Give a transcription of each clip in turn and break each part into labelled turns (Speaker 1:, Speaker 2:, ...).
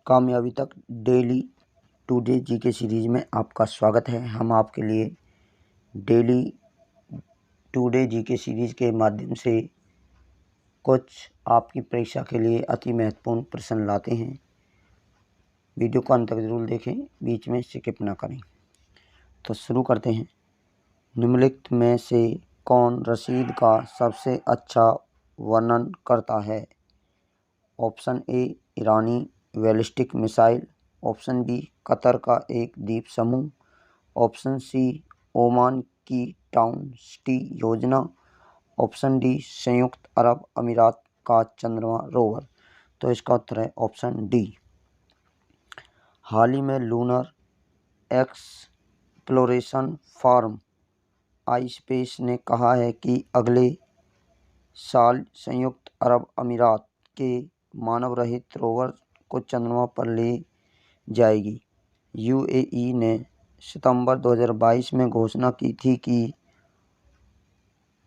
Speaker 1: कामयाबी तक daily today GK series में आपका स्वागत है। हम आपके लिए डेली टुडे जीके सीरीज के माध्यम से कुछ आपकी परीक्षा के लिए अति महत्वपूर्ण प्रश्न लाते हैं। वीडियो को अंत तक जरूर देखें, बीच में स्किप ना करें। तो शुरू करते हैं। निम्नलिखित में से कौन रसीद का सबसे अच्छा वर्णन करता है? ऑप्शन ए ईरानी ballistic missile, option B Qatar का एक द्वीप समूह, ऑप्शन सी ओमान की टाउन सिटी योजना, ऑप्शन डी संयुक्त अरब अमीरात का चंद्रमा रोवर। तो इसका उत्तर है ऑप्शन डी। हाल ही में लूनर एक्सप्लोरेशन फॉर्म आईस्पेस ने कहा है कि अगले साल संयुक्त अरब अमीरात के मानव रहित रोवर को चंद्रमा पर ले जाएगी। यूएई ने सितंबर 2022 में घोषणा की थी कि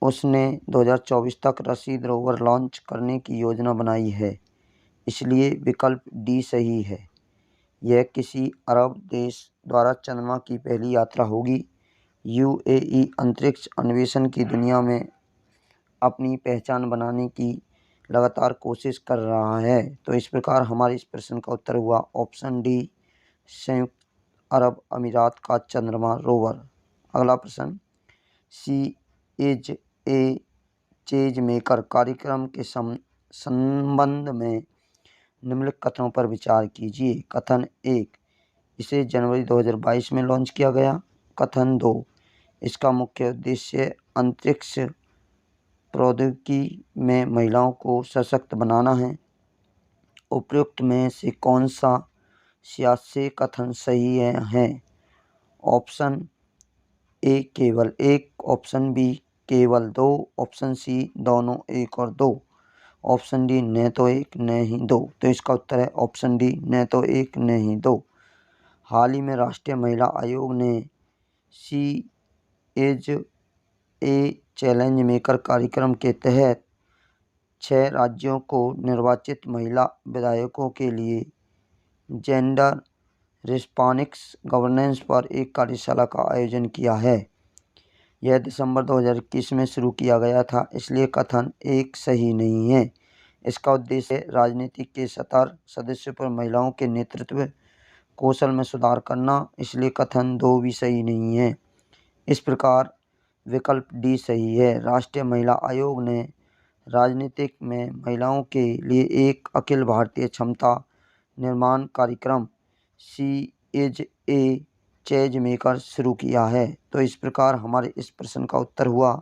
Speaker 1: उसने 2024 तक रसीद रोवर लॉन्च करने की योजना बनाई है, इसलिए विकल्प डी सही है। यह किसी अरब देश द्वारा चंद्रमा की पहली यात्रा होगी। यूएई अंतरिक्ष अन्वेषण की दुनिया में अपनी पहचान बनाने की लगातार कोशिश कर रहा है। तो इस प्रकार हमारे इस प्रश्न का उत्तर हुआ ऑप्शन डी, संयुक्त अरब अमीरात का चंद्रमा रोवर। अगला प्रश्न, सी इज ए चेंज मेकर कार्यक्रम के संबंध में निम्नलिखित कथनों पर विचार कीजिए। कथन 1, इसे जनवरी 2022 में लॉन्च किया गया। कथन 2, इसका मुख्य उद्देश्य अंतरिक्ष प्रौद्योगिकी में महिलाओं को सशक्त बनाना है। उपयुक्त में से कौन सा सियासी कथन सही है? ऑप्शन ए केवल 1, ऑप्शन बी केवल 2, ऑप्शन सी दोनों 1 और 2, ऑप्शन डी न तो 1 न ही 2। तो इसका उत्तर है ऑप्शन डी, न तो 1 न ही 2। हाल ही में राष्ट्रीय महिला आयोग ने सी इज ए चैलेंज मेकर कार्यक्रम के तहत 6 राज्यों को निर्वाचित महिला विधायकों के लिए जेंडर रिस्पॉन्सिव गवर्नेंस पर एक कार्यशाला का आयोजन किया है। यह दिसंबर 2021 में शुरू किया गया था, इसलिए कथन 1 सही नहीं है। इसका उद्देश्य राजनीति के सतर्क सदस्यों पर महिलाओं के नेतृत्व कौशल में सुधार करना, इसलिए कथन 2 भी सही नहीं है। इस प्रकार विकल्प डी सही है। राष्ट्रीय महिला आयोग ने राजनीतिक में महिलाओं के लिए एक अखिल भारतीय क्षमता निर्माण कार्यक्रम सी इज ए चेंज मेकर शुरू किया है। तो इस प्रकार हमारे इस प्रश्न का उत्तर हुआ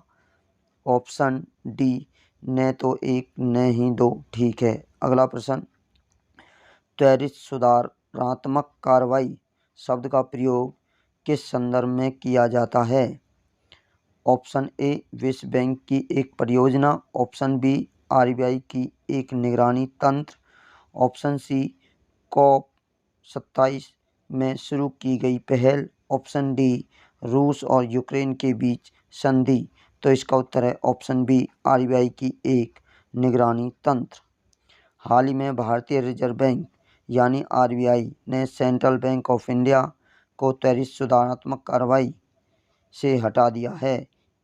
Speaker 1: ऑप्शन डी, न तो 1 न ही 2। ठीक है। अगला प्रश्न, त्वरित सुधारात्मक कार्रवाई शब्द का प्रयोग किस संदर्भ में किया जाता है? ऑप्शन ए विश्व बैंक की एक परियोजना, ऑप्शन बी आरबीआई की एक निगरानी तंत्र, ऑप्शन सी COP27 में शुरू की गई पहल, ऑप्शन डी रूस और यूक्रेन के बीच संधि। तो इसका उत्तर है ऑप्शन बी, आरबीआई की एक निगरानी तंत्र। हाल ही में भारतीय रिजर्व बैंक यानी आरबीआई ने सेंट्रल बैंक ऑफ इंडिया को त्वरित सुधारात्मक कार्रवाई से हटा दिया है।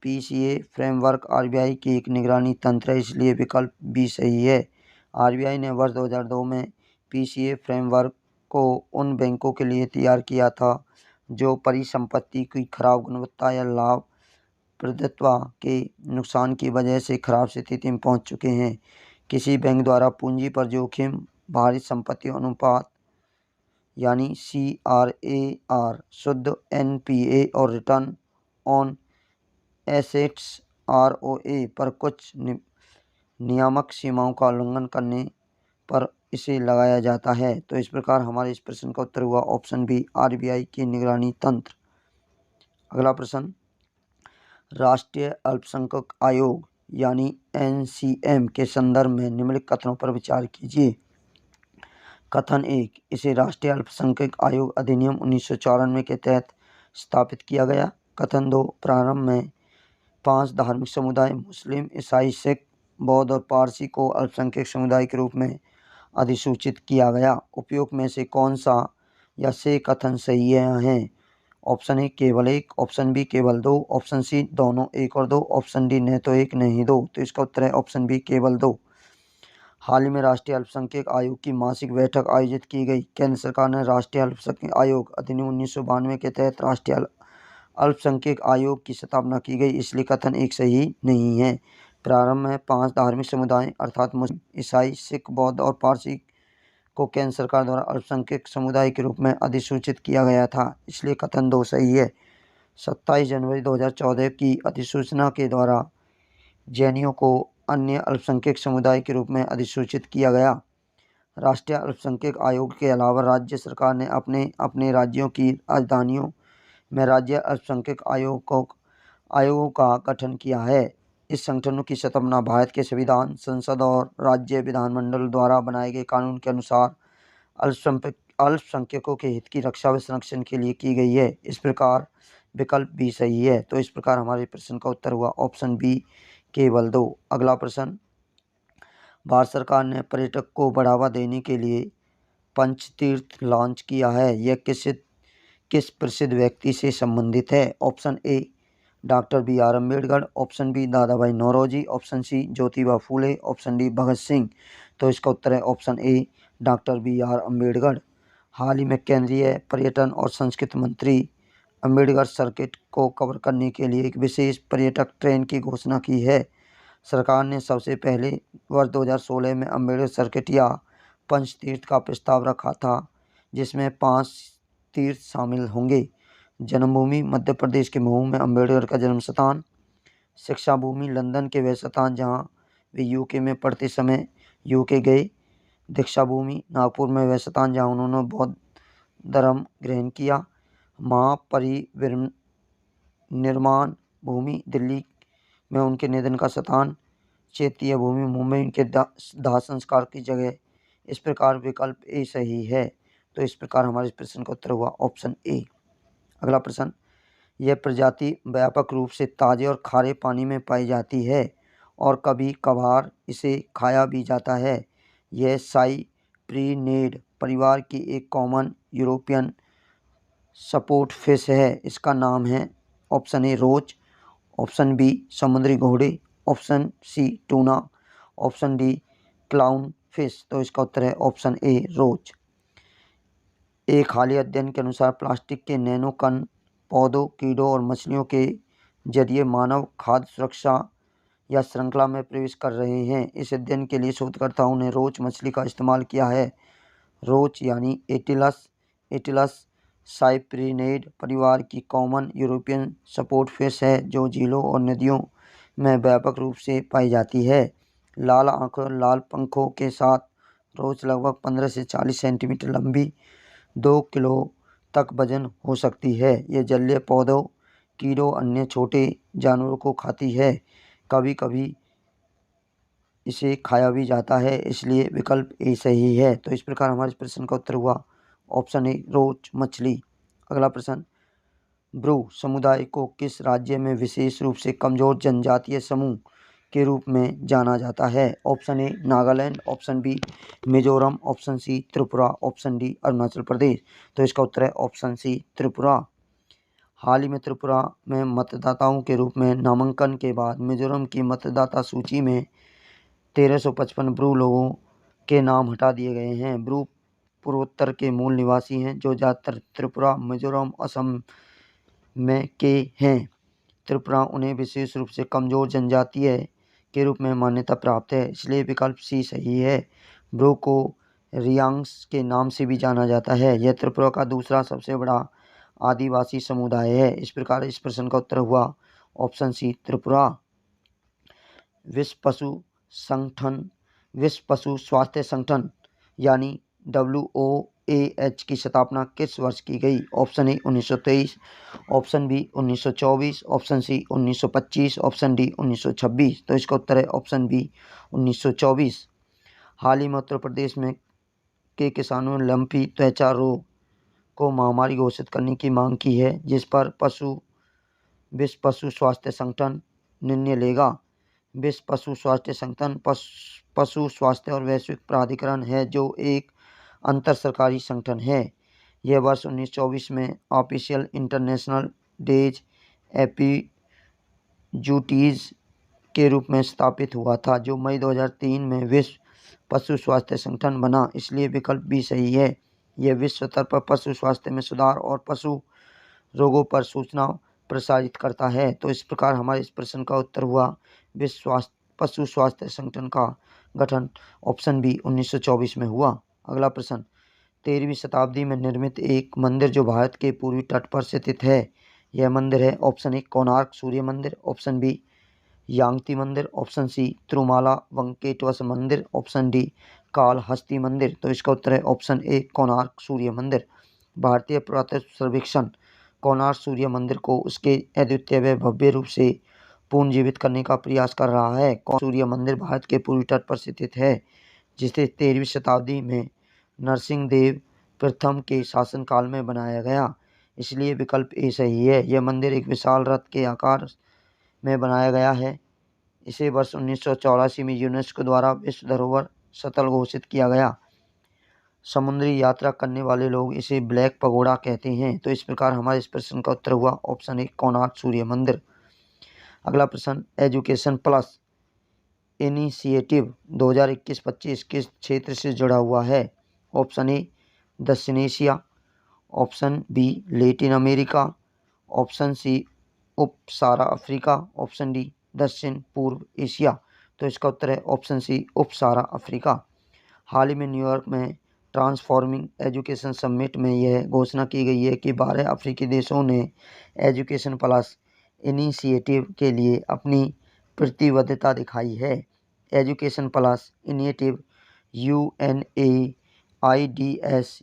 Speaker 1: पीसीए फ्रेमवर्क आरबीआई की एक निगरानी तंत्र है, इसलिए विकल्प बी सही है। आरबीआई ने वर्ष 2002 में पीसीए फ्रेमवर्क को उन बैंकों के लिए तैयार किया था जो परिसंपत्ति की खराब गुणवत्ता या लाभप्रदता के नुकसान की वजह से खराब स्थिति में पहुंच चुके हैं। किसी बैंक द्वारा पूंजी पर जोखिम भारित संपत्ति अनुपात यानी CRAR, शुद्ध NPA और रिटर्न ऑन एसेट्स ROA पर कुछ नियामक सीमाओं का उल्लंघन करने पर इसे लगाया जाता है। तो इस प्रकार हमारे इस प्रश्न का उत्तर हुआ ऑप्शन बी, आरबीआई की निगरानी तंत्र। अगला प्रश्न, राष्ट्रीय अल्पसंख्यक आयोग यानी NCM के संदर्भ में निम्नलिखित कथनों पर विचार कीजिए। कथन 1, इसे राष्ट्रीय अल्पसंख्यक आयोग अधिनियम 1994 के तहत स्थापित किया गया। कथन 2, प्रारंभ में 5 धार्मिक समुदाय मुस्लिम, ईसाई, सिख, बौद्ध और पारसी को अल्पसंख्यक समुदाय के रूप में अधिसूचित किया गया। उपयुक्त में से कौन सा या से कथन सही है? ऑप्शन ए केवल 1, ऑप्शन बी केवल 2, ऑप्शन सी दोनों 1 और 2, ऑप्शन डी न तो 1 नहीं 2। तो इसका उत्तर है ऑप्शन बी केवल 2। हाल ही में राष्ट्रीय अल्पसंख्यक आयोग की मासिक बैठक आयोजित की गई। केंद्र सरकार ने राष्ट्रीय अल्पसंख्यक आयोग अधिनियम 1992 के तहत राष्ट्रीय अल्पसंख्यक आयोग की स्थापना की गई, इसलिए कथन एक सही नहीं है। प्रारंभ में 5 धार्मिक समुदाय अर्थात मुस्लिम, ईसाई, सिख, बौद्ध और पारसी को केंद्र सरकार द्वारा अल्पसंख्यक समुदाय के रूप में अधिसूचित किया गया था, इसलिए कथन 2 सही है। 27 जनवरी 2014 की अधिसूचना के द्वारा जैनियों को अन्य अल्पसंख्यक समुदाय के रूप में अधिसूचित किया गया। राष्ट्रीय अल्पसंख्यक आयोग के अलावा राज्य सरकार ने अपने अपने राज्यों की राजधानियों में राज्य अल्पसंख्यक आयोगों का गठन किया है। इस संगठनों की स्थापना भारत के संविधान, संसद और राज्य विधानमंडल द्वारा बनाए गए कानून के अनुसार अल्पसंख्यकों के हित की रक्षा व संरक्षण के लिए की गई है। इस प्रकार विकल्प बी सही है। तो इस प्रकार हमारे प्रश्न का उत्तर हुआ ऑप्शन बी केवल 2। अगला प्रश्न, भारत सरकार ने पर्यटक को बढ़ावा देने के लिए पंचतीर्थ लॉन्च किया है। यह किस प्रसिद्ध व्यक्ति से संबंधित है? Option A doctor B R. Ambedkar, option B Dadabhai Naoroji, option C Jyotiba Phule, option D Bhagat Singh. तो इसका उत्तर है option A doctor B R. Ambedkar. हाल ही में केंद्रीय पर्यटन और संस्कृति मंत्री अम्बेडकर सर्किट को कवर करने के लिए एक विशेष पर्यटक ट्रेन की घोषणा की है। सरकार ने सबसे पहले वर्ष 2016 में अम्बेडकर सर्किट या पंचतीर्थ का प्रस्ताव रखा था, जिसमें 5 तीर्थ शामिल होंगे। जन्मभूमि मध्य प्रदेश के महू में अम्बेडकर का जन्म स्थान, शिक्षा भूमि लंदन के वह स्थान जहाँ वे यूके में पढ़ते समय यूके गए, दीक्षा भूमि नागपुर में वह स्थान जहाँ उन्होंने बौद्ध धर्म ग्रहण किया, महापरिनिर्वाण भूमि दिल्ली में उनके निधन का स्थान, चैत्य भूमि मुंबई उनके दाह संस्कार की जगह। इस प्रकार विकल्प ए सही है। तो इस प्रकार हमारे प्रश्न का उत्तर हुआ ऑप्शन ए। अगला प्रश्न, यह प्रजाति व्यापक रूप से ताजे और खारे पानी में पाई जाती है और कभी कभार इसे खाया भी जाता है। यह साइप्रिनेड परिवार की एक कॉमन यूरोपियन सपोर्ट फिश है। इसका नाम है option A roach, option B समुद्री घोड़े, option C tuna, option D clown fish. तो इसका उत्तर है ऑप्शन ए रोच। एक हालिया अध्ययन के अनुसार प्लास्टिक के नैनो कण पौधों, कीड़ों और मछलियों के जरिए मानव खाद्य सुरक्षा या श्रृंखला में प्रवेश कर रहे हैं। इस अध्ययन के लिए शोधकर्ताओं ने रोच मछली का इस्तेमाल किया है। रोच यानी एटिलस साइप्रिनेड परिवार की कॉमन यूरोपियन सपोर्ट फिश है, जो झीलों और नदियों में व्यापक रूप से पाई जाती है। लाल आंखों और लाल पंखों के साथ रोच लगभग 15 से 40 सेंटीमीटर लंबी, 2 किलो तक वजन हो सकती है। यह जलीय पौधों, कीड़ों, अन्य छोटे जानवरों को खाती है। कभी कभी इसे खाया भी जाता है, इसलिए विकल्प ए सही है। तो इस प्रकार हमारे प्रश्न का उत्तर हुआ ऑप्शन ए रोच मछली। अगला प्रश्न, ब्रू समुदाय को किस राज्य में विशेष रूप से कमजोर जनजातीय समूह के रूप में जाना जाता है? Option A Nagaland, option B Mizoram, option C Tripura, option D Arunachal Pradesh. तो इसका उत्तर है ऑप्शन सी त्रिपुरा। हाल ही में त्रिपुरा में मतदाताओं के रूप में नामांकन के बाद मिजोरम की मतदाता सूची में 1355 ब्रू लोगों के नाम हटा दिए गए हैं। ब्रू पूर्वोत्तर के मूल निवासी हैं, जो ज़्यादातर त्रिपुरा, मिजोरम, असम में के हैं। त्रिपुरा उन्हें विशेष रूप से कमजोर जनजातीय के रूप में मान्यता प्राप्त है, इसलिए विकल्प सी सही है। ब्रू को रियांग्स के नाम से भी जाना जाता है। यह त्रिपुरा का दूसरा सबसे बड़ा आदिवासी समुदाय है। इस प्रकार इस प्रश्न का उत्तर हुआ ऑप्शन सी त्रिपुरा। विश्व पशु स्वास्थ्य संगठन यानी WOAH की स्थापना किस वर्ष की गई? Option A 1923, option B 1924, option C 1925, option D 1926। तो इसका उत्तर है ऑप्शन बी 1924। हाल ही में उत्तर प्रदेश में के किसानों ने लंपी त्वचा रोग को महामारी घोषित करने की मांग की है, जिस पर विश्व पशु स्वास्थ्य संगठन निर्णय लेगा। विश्व पशु स्वास्थ्य संगठन पशु स्वास्थ्य और वैश्विक प्राधिकरण है, जो एक अंतर सरकारी संगठन है। यह वर्ष 1924 में ऑफिशियल इंटरनेशनल डेज एपीजूटीज के रूप में स्थापित हुआ था, जो मई 2003 में विश्व पशु स्वास्थ्य संगठन बना। इसलिए विकल्प भी सही है। यह विश्व स्तर पर पशु स्वास्थ्य में सुधार और पशु रोगों पर सूचना प्रसारित करता है। तो इस प्रकार हमारे इस प्रश्न का उत्तर हुआ विश्व पशु स्वास्थ्य संगठन का गठन ऑप्शन बी 1924 में हुआ। अगला प्रश्न, 13वीं शताब्दी में निर्मित एक मंदिर जो भारत के पूर्वी तट पर स्थित है, यह मंदिर है ऑप्शन ए कोणार्क सूर्य मंदिर, ऑप्शन बी यांगती मंदिर, ऑप्शन सी तिरुमाला वेंकटेश्वर मंदिर, ऑप्शन डी कालहस्ती मंदिर। तो इसका उत्तर है ऑप्शन ए कोणार्क सूर्य मंदिर। भारतीय पुरातत्व सर्वेक्षण कोणार्क सूर्य मंदिर को उसके अद्वितीय व भव्य रूप से पुनर्जीवित करने का प्रयास कर रहा है। सूर्य मंदिर भारत के पूर्वी तट पर स्थित है, जिसे 13वीं शताब्दी में नरसिंहदेव प्रथम के शासनकाल में बनाया गया। इसलिए विकल्प ए सही है। यह मंदिर एक विशाल रथ के आकार में बनाया गया है। इसे वर्ष 1984 में यूनेस्को द्वारा विश्व धरोहर स्थल घोषित किया गया। समुद्री यात्रा करने वाले लोग इसे ब्लैक पगोडा कहते हैं। तो इस प्रकार हमारे इस प्रश्न का उत्तर हुआ ऑप्शन ए कोणार्क सूर्य मंदिर। अगला प्रश्न, एजुकेशन प्लस इनिशिएटिव 2021-25 किस क्षेत्र से जुड़ा हुआ है? ऑप्शन ए दक्षिण Asia, option B Latin America, option C उप सहारा अफ्रीका, ऑप्शन डी दक्षिण पूर्व एशिया। तो इसका उत्तर है ऑप्शन सी उप सहारा अफ्रीका। हाल ही में न्यूयॉर्क में ट्रांसफॉर्मिंग एजुकेशन समिट में यह घोषणा की गई है कि 12 अफ्रीकी देशों ने एजुकेशन प्लस इनिशिएटिव के लिए अपनी प्रतिबद्धता दिखाई है। Education plus initiative UNAIDS,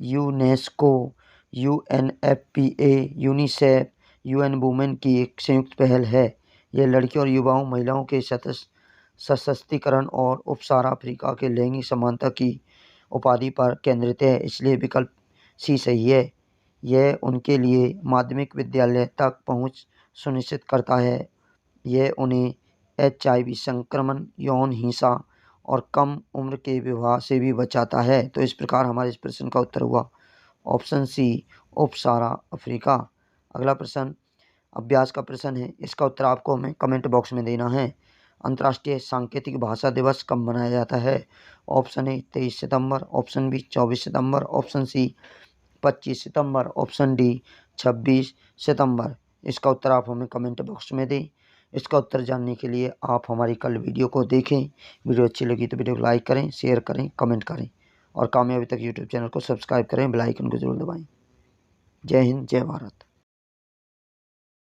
Speaker 1: UNESCO, UNFPA, UNICEF, UN women की एक संयुक्त पहल है। यह लड़कियों और युवाओं महिलाओं के सशक्तिकरण और उपसारा अफ्रीका के लैंगिक समानता की उपाधि पर केंद्रित है। इसलिए विकल्प सी सही है। यह उनके लिए माध्यमिक विद्यालय तक पहुंच सुनिश्चित करता है। यह उन्हें HIV संक्रमण, यौन हिंसा और कम उम्र के विवाह से भी बचाता है। तो इस प्रकार हमारे इस प्रश्न का उत्तर हुआ ऑप्शन सी उप सहारा अफ्रीका। अगला प्रश्न अभ्यास का प्रश्न है। इसका उत्तर आपको हमें कमेंट बॉक्स में देना है। अंतर्राष्ट्रीय सांकेतिक भाषा दिवस कब मनाया जाता है? ऑप्शन ए 23 सितंबर, ऑप्शन बी 24 सितंबर, ऑप्शन सी 25 सितंबर, ऑप्शन डी 26 सितंबर। इसका उत्तर आप हमें कमेंट बॉक्स में दें। इसका उत्तर जानने के लिए आप हमारी कल वीडियो को देखें। वीडियो अच्छी लगी तो वीडियो को लाइक करें, शेयर करें, कमेंट करें और कामयाबी तक यूट्यूब चैनल को सब्सक्राइब करें, बेल आइकन को जरूर दबाएं। जय हिंद, जय भारत।